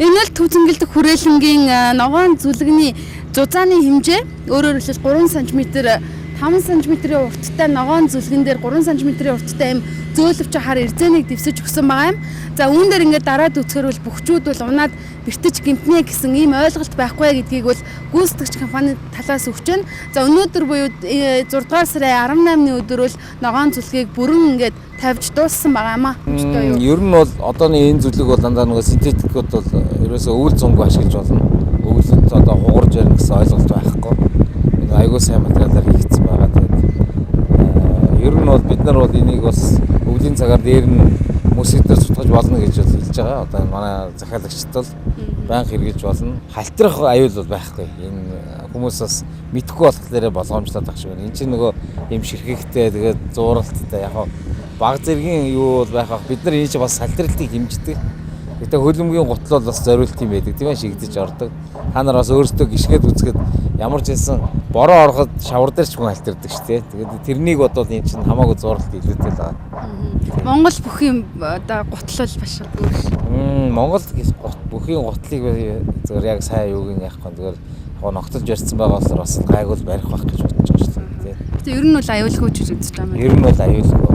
Энэ л төв зингэлдэх хүрээлэнгийн ногоон зүлгэний зузааны хэмжээ өөрөөр хэлбэл 3 см 5 см-ийн урттай ногоон зүлгэн дээр 3 см-ийн урттай юм зөөлөвч хар эрзэнийг дэвсэж өгсөн байгаа юм. За үүн дээр ингээд дараад үзэхэр бол бөхчүүд бол унаад бэртэж гимтнэ гэсэн ийм ойлголт байхгүй гэдгийг бол гүйцэтгэгч компани талаас өгч байна. За өнөөдөр буюу 6 дугаар сарын 18-ны өдөр бол ногоон зүлгийг бүрэн ингээд тавьж дууссан байгаа юм аа. Ер нь бол одооны энэ зүлэг бол дандаа нөгөө синтетикүүд бол ерөөсөө өвөл зөнгөө ашиглаж болно. Өвөлөд одоо хугарж ярих гэсэн ойлголт байхгүй. Айгуу сайн материалаар хийгдсэн байгаа. Тэгээд ер нь бол бид нар бол энийг бас өвлийн цагаар дээр нь мөсөдөр сутгаж болно гэж хэлж байгаа. Одоо манай захиалагчд бол банк хэрэгжилж болно. Халтрах аюул бол байхгүй. Энэ хүмүүс бас мэдхгүй болохоор болгоомжлоод багш байна. Энд чинь нөгөө юм ширхэгтэй тэгээд зууралттай яг баг зэргийн юу бол байх ах бид нар энэ чинь бас салтралтыг хэмждэг. Гэтэ хөлбөмбөгийн гутал бол бас зориулт юм байдаг тийм ээ шигдэж ордог. Та нар бас өөрсдөө гიშгээд үзэхэд ямар ч хэлсэн бороо ороход шавар дээр ч хүн халтирдаг шүү дээ. Тэгээд тэрнийг бодвол энэ чинь хамаагүй зурлалт илүүтэй л байгаа. Монгол бүхийн одоо гутал бол маш өөр шүү. Монгол бүхийн гутлыг зөвөр яг сайн юуг нь яахгүй зөвөр ногтолж барьсан байгаа болохоор бас гайгүй барих байх гэж бодож байгаа шүү дээ. Гэтэ ер нь бол аюулгүй ч гэж үзэж байгаа юм. Ер нь бол аюулгүй.